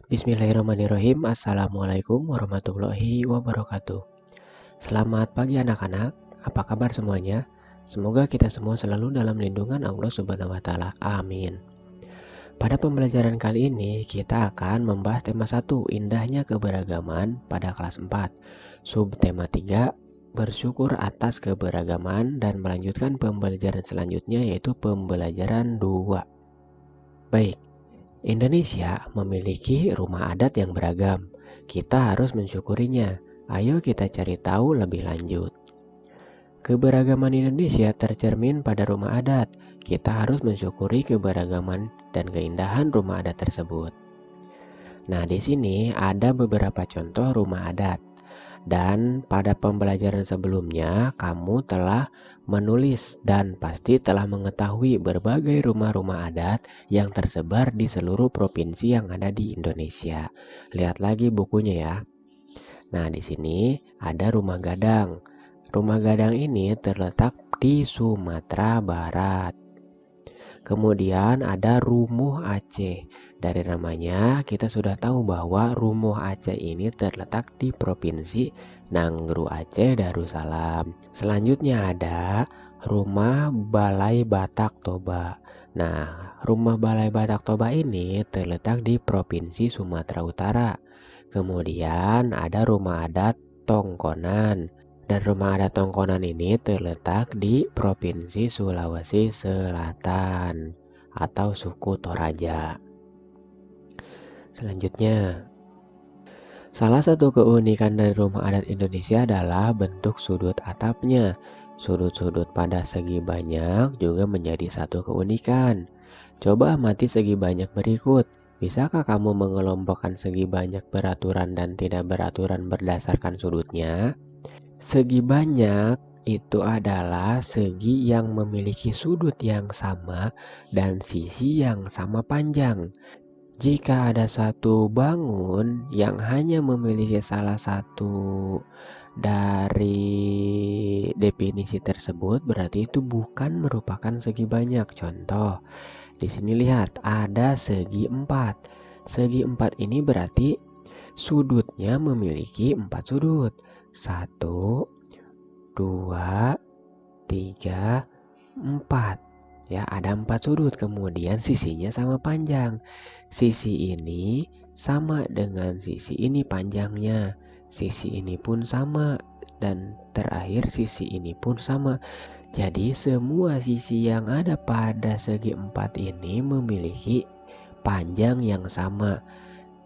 Bismillahirrahmanirrahim. Assalamualaikum warahmatullahi wabarakatuh. Selamat pagi anak-anak. Apa kabar semuanya? Semoga kita semua selalu dalam lindungan Allah Subhanahu wa taala. Amin. Pada pembelajaran kali ini kita akan membahas tema 1, indahnya keberagaman pada kelas 4. Subtema 3, bersyukur atas keberagaman, dan melanjutkan pembelajaran selanjutnya yaitu pembelajaran 2. Baik. Indonesia memiliki rumah adat yang beragam. Kita harus mensyukurinya. Ayo kita cari tahu lebih lanjut. Keberagaman Indonesia tercermin pada rumah adat. Kita harus mensyukuri keberagaman dan keindahan rumah adat tersebut. Nah, di sini ada beberapa contoh rumah adat. Dan pada pembelajaran sebelumnya, kamu telah menulis dan pasti telah mengetahui berbagai rumah-rumah adat yang tersebar di seluruh provinsi yang ada di Indonesia. Lihat lagi bukunya ya. Nah, di sini ada Rumah Gadang. Rumah Gadang ini terletak di Sumatera Barat. Kemudian ada Rumuh Aceh. Dari namanya kita sudah tahu bahwa Rumuh Aceh ini terletak di Provinsi Nanggru Aceh Darussalam. Selanjutnya ada Rumah Balai Batak Toba. Nah, Rumah Balai Batak Toba ini terletak di Provinsi Sumatera Utara. Kemudian ada Rumah Adat Tongkonan. Dan Rumah Adat Tongkonan ini terletak di Provinsi Sulawesi Selatan atau suku Toraja. Selanjutnya, salah satu keunikan dari rumah adat Indonesia adalah bentuk sudut atapnya. Sudut-sudut pada segi banyak juga menjadi satu keunikan. Coba amati segi banyak berikut. Bisakah kamu mengelompokkan segi banyak beraturan dan tidak beraturan berdasarkan sudutnya? Segi banyak itu adalah segi yang memiliki sudut yang sama dan sisi yang sama panjang. Jika ada satu bangun yang hanya memiliki salah satu dari definisi tersebut, berarti itu bukan merupakan segi banyak. Contoh, di sini lihat ada segi 4. Segi 4 ini berarti sudutnya memiliki 4 sudut. 1, 2, 3, 4. Ya, ada 4 sudut. Kemudian sisinya sama panjang. Sisi ini sama dengan sisi ini panjangnya. Sisi ini pun sama. Dan terakhir sisi ini pun sama. Jadi semua sisi yang ada pada segi 4 ini memiliki panjang yang sama.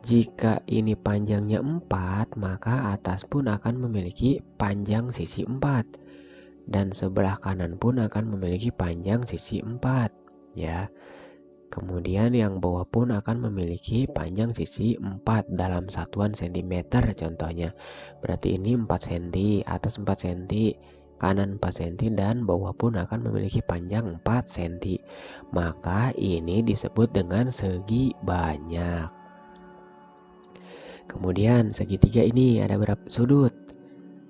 Jika ini panjangnya 4, maka atas pun akan memiliki panjang sisi 4. Dan sebelah kanan pun akan memiliki panjang sisi 4. Ya. Kemudian yang bawah pun akan memiliki panjang sisi 4 dalam satuan cm contohnya. Berarti ini 4 cm, atas 4 cm, kanan 4 cm, dan bawah pun akan memiliki panjang 4 cm. Maka ini disebut dengan segi banyak. Kemudian segitiga ini ada berapa sudut?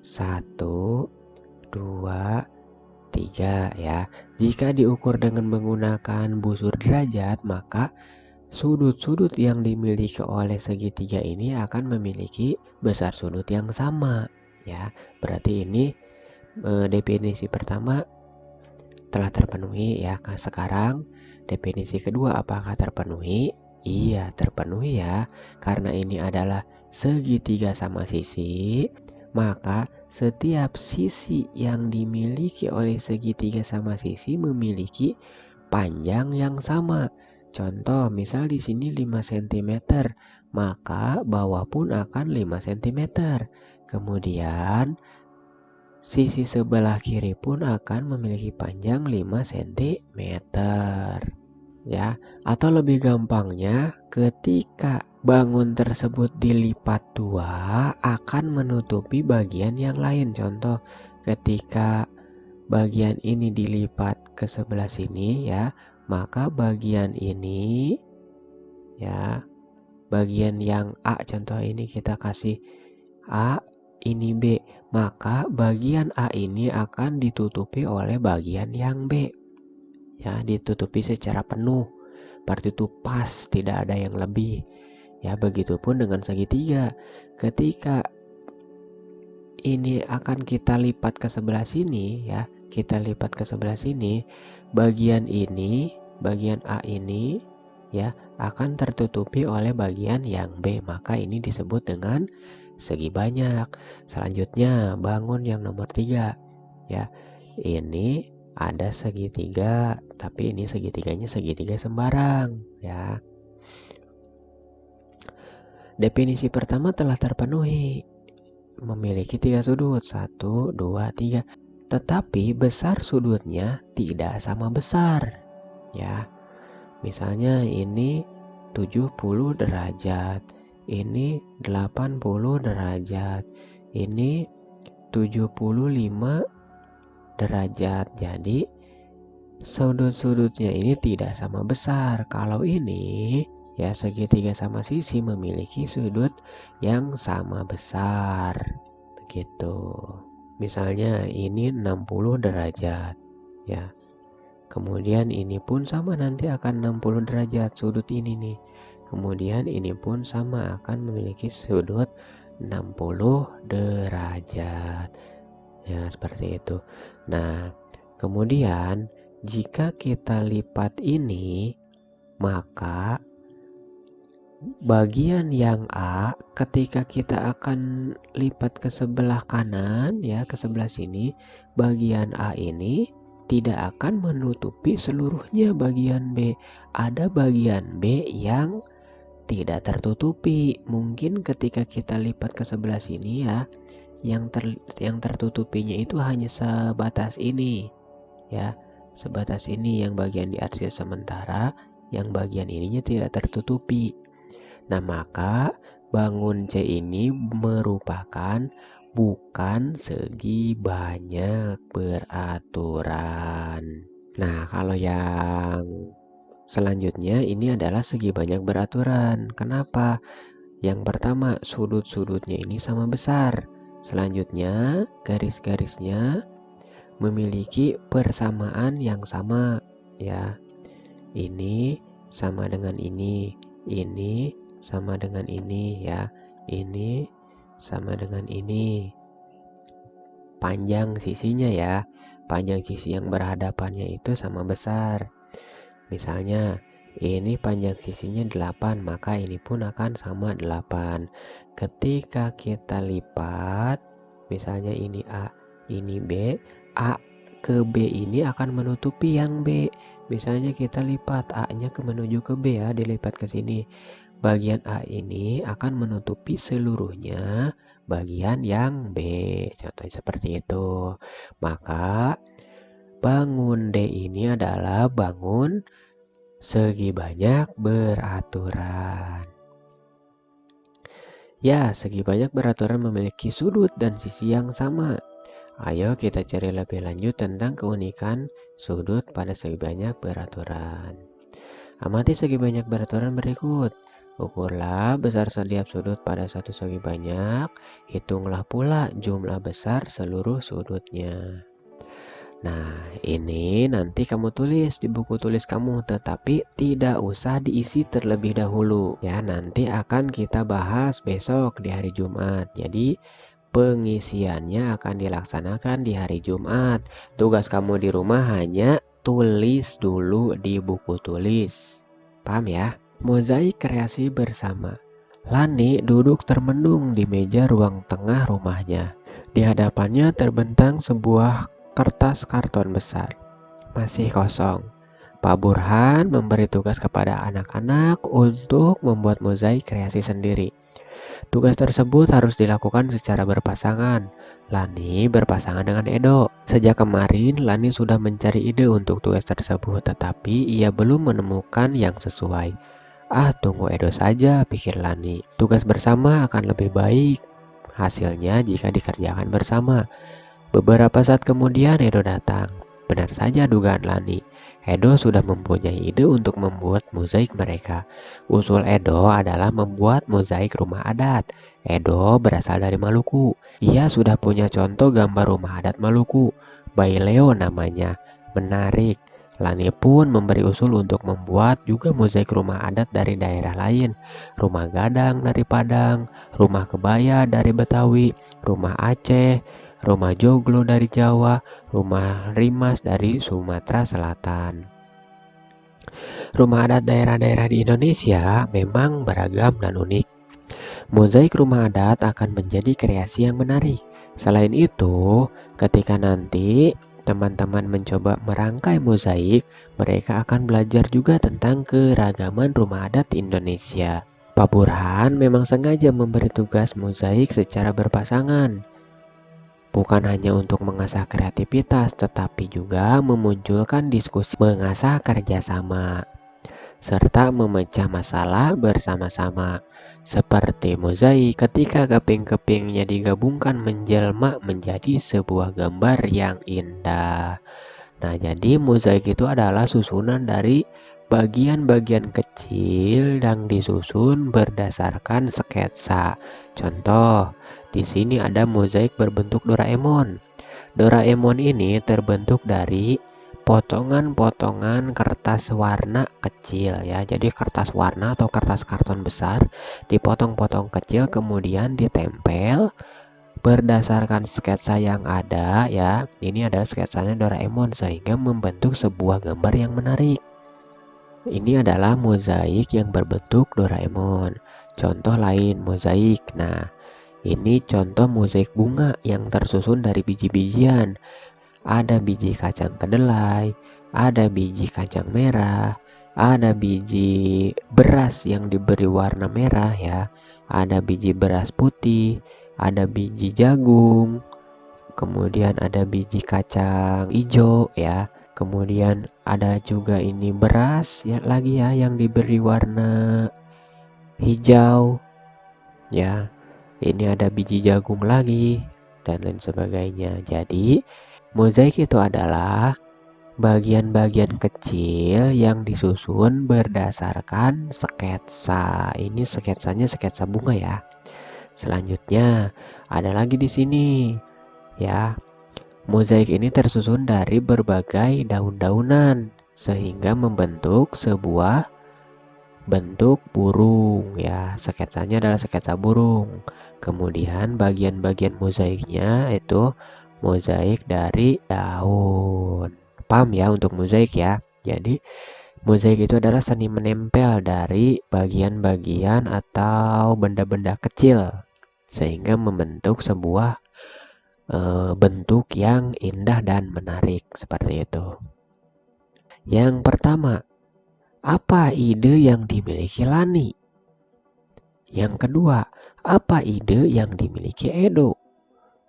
1, 2, 3 ya. Jika diukur dengan menggunakan busur derajat, maka sudut-sudut yang dimiliki oleh segitiga ini akan memiliki besar sudut yang sama ya. Berarti ini definisi pertama telah terpenuhi ya. Sekarang definisi kedua apakah terpenuhi? Iya, terpenuhi ya. Karena ini adalah segitiga sama sisi, maka setiap sisi yang dimiliki oleh segitiga sama sisi memiliki panjang yang sama. Contoh, misal di sini 5 cm, maka bawah pun akan 5 cm. Kemudian sisi sebelah kiri pun akan memiliki panjang 5 cm. Ya, atau lebih gampangnya, ketika bangun tersebut dilipat 2 akan menutupi bagian yang lain. Contoh, ketika bagian ini dilipat ke sebelah sini ya, maka bagian ini ya, bagian yang A contoh ini kita kasih A, ini B, maka bagian A ini akan ditutupi oleh bagian yang B. Ya, ditutupi secara penuh. Berarti itu pas, tidak ada yang lebih. Ya, begitupun dengan segitiga. Ketika ini akan kita lipat ke sebelah sini ya, kita lipat ke sebelah sini, bagian ini, bagian A ini ya akan tertutupi oleh bagian yang B, maka ini disebut dengan segi banyak. Selanjutnya bangun yang nomor 3 ya. Ini ada segitiga, tapi ini segitiganya segitiga sembarang ya. Definisi pertama telah terpenuhi, memiliki 3 sudut, 1, 2, 3. Tetapi besar sudutnya tidak sama besar ya. Misalnya ini 70 derajat, ini 80 derajat, ini 75 derajat. Jadi sudut-sudutnya ini tidak sama besar. Kalau ini ya, segitiga sama sisi memiliki sudut yang sama besar. Begitu. Misalnya ini 60 derajat ya. Kemudian ini pun sama, nanti akan 60 derajat sudut ini nih. Kemudian ini pun sama, akan memiliki sudut 60 derajat. Ya, seperti itu. Nah, kemudian jika kita lipat ini, maka bagian yang A ketika kita akan lipat ke sebelah kanan ya, ke sebelah sini, bagian A ini tidak akan menutupi seluruhnya bagian B. Ada bagian B yang tidak tertutupi. Mungkin ketika kita lipat ke sebelah sini ya, yang tertutupinya itu hanya sebatas ini ya, sebatas ini yang bagian diarsir sementara, yang bagian ininya tidak tertutupi. Nah, maka bangun C ini merupakan bukan segi banyak beraturan. Nah, kalau yang selanjutnya ini adalah segi banyak beraturan. Kenapa? Yang pertama, sudut-sudutnya ini sama besar. Selanjutnya, garis-garisnya memiliki persamaan yang sama ya. Ini sama dengan ini sama dengan ini ya. Ini sama dengan ini. Panjang sisinya ya. Panjang sisi yang berhadapannya itu sama besar. Misalnya ini panjang sisinya 8, maka ini pun akan sama 8. Ketika kita lipat, misalnya ini A, ini B, A ke B ini akan menutupi yang B. Misalnya kita lipat A-nya menuju ke B ya, dilipat ke sini. Bagian A ini akan menutupi seluruhnya bagian yang B. Contohnya seperti itu. Maka bangun D ini adalah bangun segi banyak beraturan. Ya, segi banyak beraturan memiliki sudut dan sisi yang sama. Ayo kita cari lebih lanjut tentang keunikan sudut pada segi banyak beraturan. Amati segi banyak beraturan berikut. Ukurlah besar setiap sudut pada satu segi banyak. Hitunglah pula jumlah besar seluruh sudutnya. Nah, ini nanti kamu tulis di buku tulis kamu, tetapi tidak usah diisi terlebih dahulu. Ya, nanti akan kita bahas besok di hari Jumat. Jadi, pengisiannya akan dilaksanakan di hari Jumat. Tugas kamu di rumah hanya tulis dulu di buku tulis. Paham ya? Mozaik kreasi bersama. Lani duduk termenung di meja ruang tengah rumahnya. Di hadapannya terbentang sebuah kertas karton besar, masih kosong. Pak Burhan memberi tugas kepada anak-anak untuk membuat mozaik kreasi sendiri. Tugas tersebut harus dilakukan secara berpasangan. Lani berpasangan dengan Edo. Sejak kemarin, Lani sudah mencari ide untuk tugas tersebut, tetapi ia belum menemukan yang sesuai. Tunggu Edo saja, pikir Lani. Tugas bersama akan lebih baik hasilnya jika dikerjakan bersama. Beberapa saat kemudian Edo datang. Benar saja dugaan Lani. Edo sudah mempunyai ide untuk membuat mozaik mereka. Usul Edo adalah membuat mozaik rumah adat. Edo berasal dari Maluku. Ia sudah punya contoh gambar rumah adat Maluku. Baileo namanya. Menarik. Lani pun memberi usul untuk membuat juga mozaik rumah adat dari daerah lain. Rumah Gadang dari Padang, rumah Kebaya dari Betawi, rumah Aceh, rumah Joglo dari Jawa, rumah Rimas dari Sumatera Selatan. Rumah adat daerah-daerah di Indonesia memang beragam dan unik. Mozaik rumah adat akan menjadi kreasi yang menarik. Selain itu, ketika nanti teman-teman mencoba merangkai mozaik, mereka akan belajar juga tentang keragaman rumah adat Indonesia. Pak Burhan memang sengaja memberi tugas mozaik secara berpasangan, bukan hanya untuk mengasah kreativitas, tetapi juga memunculkan diskusi mengasah kerjasama serta memecah masalah bersama-sama. Seperti mozaik, ketika keping-kepingnya digabungkan menjelma menjadi sebuah gambar yang indah. Nah, jadi mozaik itu adalah susunan dari bagian-bagian kecil yang disusun berdasarkan sketsa. Contoh, di sini ada mozaik berbentuk Doraemon. Doraemon ini terbentuk dari potongan-potongan kertas warna kecil ya. Jadi kertas warna atau kertas karton besar dipotong-potong kecil kemudian ditempel berdasarkan sketsa yang ada ya. Ini adalah sketsanya Doraemon sehingga membentuk sebuah gambar yang menarik. Ini adalah mozaik yang berbentuk Doraemon. Contoh lain mozaik. Nah, ini contoh mozaik bunga yang tersusun dari biji-bijian. Ada biji kacang kedelai, ada biji kacang merah, ada biji beras yang diberi warna merah ya, ada biji beras putih, ada biji jagung, kemudian ada biji kacang hijau ya, kemudian ada juga ini beras ya lagi ya yang diberi warna hijau ya, ini ada biji jagung lagi dan lain sebagainya. Jadi mozaik itu adalah bagian-bagian kecil yang disusun berdasarkan sketsa. Ini sketsanya sketsa bunga ya. Selanjutnya ada lagi di sini ya. Mozaik ini tersusun dari berbagai daun-daunan sehingga membentuk sebuah bentuk burung ya. Sketsanya adalah sketsa burung. Kemudian bagian-bagian mozaiknya itu mozaik dari daun. Paham ya untuk mozaik ya. Jadi mozaik itu adalah seni menempel dari bagian-bagian atau benda-benda kecil sehingga membentuk sebuah bentuk yang indah dan menarik seperti itu. Yang pertama, apa ide yang dimiliki Lani? Yang kedua, apa ide yang dimiliki Edo?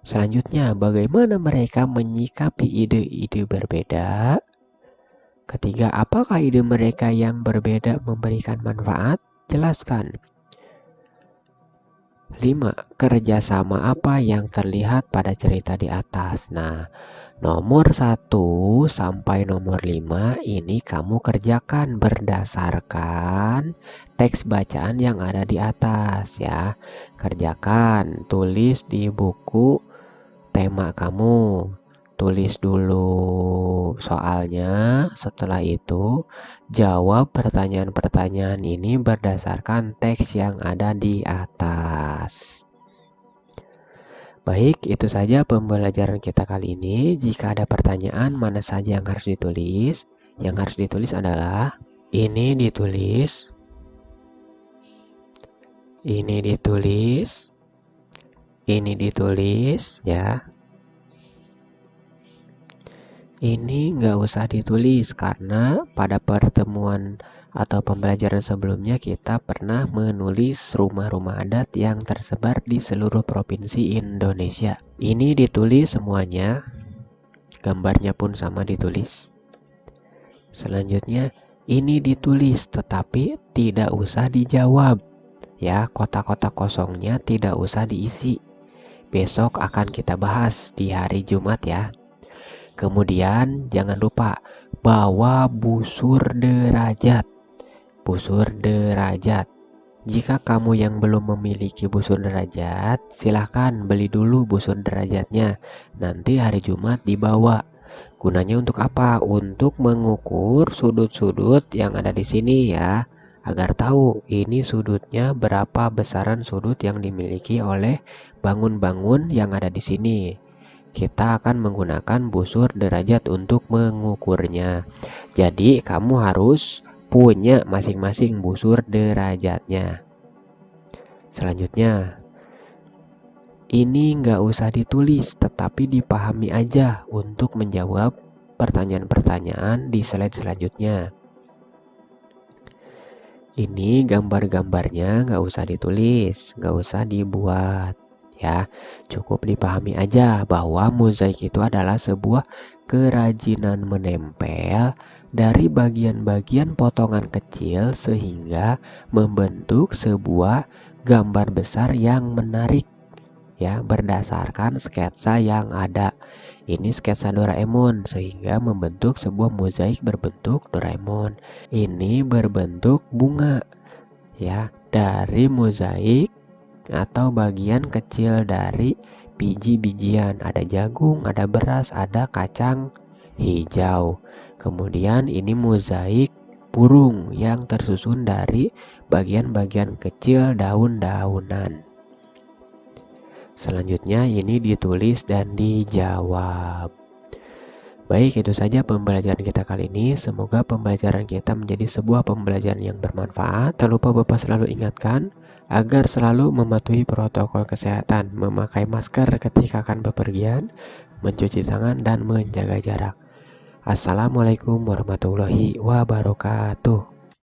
Selanjutnya, bagaimana mereka menyikapi ide-ide berbeda? Ketiga, apakah ide mereka yang berbeda memberikan manfaat? Jelaskan. 5. Kerjasama apa yang terlihat pada cerita di atas? Nah, nomor 1 sampai nomor 5 ini kamu kerjakan berdasarkan teks bacaan yang ada di atas ya. Kerjakan, tulis di buku tema kamu. Tulis dulu soalnya, setelah itu jawab pertanyaan-pertanyaan ini berdasarkan teks yang ada di atas. Baik, itu saja pembelajaran kita kali ini. Jika ada pertanyaan mana saja yang harus ditulis? Yang harus ditulis adalah ini ditulis, ini ditulis, ini ditulis ya. Ini nggak usah ditulis karena pada pertemuan atau pembelajaran sebelumnya kita pernah menulis rumah-rumah adat yang tersebar di seluruh provinsi Indonesia. Ini ditulis semuanya, gambarnya pun sama ditulis. Selanjutnya ini ditulis tetapi tidak usah dijawab. Ya, kotak-kotak kosongnya tidak usah diisi. Besok akan kita bahas di hari Jumat ya. Kemudian jangan lupa bawa busur derajat. Busur derajat. Jika kamu yang belum memiliki busur derajat, silahkan beli dulu busur derajatnya. Nanti hari Jumat dibawa. Gunanya untuk apa? Untuk mengukur sudut-sudut yang ada di sini ya, agar tahu ini sudutnya berapa besaran sudut yang dimiliki oleh bangun-bangun yang ada di sini. Kita akan menggunakan busur derajat untuk mengukurnya. Jadi kamu harus punya masing-masing busur derajatnya. Selanjutnya, ini nggak usah ditulis, tetapi dipahami aja untuk menjawab pertanyaan-pertanyaan di slide selanjutnya. Ini gambar-gambarnya nggak usah ditulis, nggak usah dibuat. Ya, cukup dipahami aja bahwa mozaik itu adalah sebuah kerajinan menempel dari bagian-bagian potongan kecil sehingga membentuk sebuah gambar besar yang menarik ya, berdasarkan sketsa yang ada. Ini sketsa Doraemon sehingga membentuk sebuah mozaik berbentuk Doraemon. Ini berbentuk bunga ya, dari mozaik atau bagian kecil dari biji-bijian. Ada jagung, ada beras, ada kacang hijau. Kemudian ini mozaik burung yang tersusun dari bagian-bagian kecil daun-daunan. Selanjutnya ini ditulis dan dijawab. Baik, itu saja pembelajaran kita kali ini. Semoga pembelajaran kita menjadi sebuah pembelajaran yang bermanfaat. Tak lupa Bapak selalu ingatkan agar selalu mematuhi protokol kesehatan, memakai masker ketika akan bepergian, mencuci tangan, dan menjaga jarak. Assalamualaikum warahmatullahi wabarakatuh.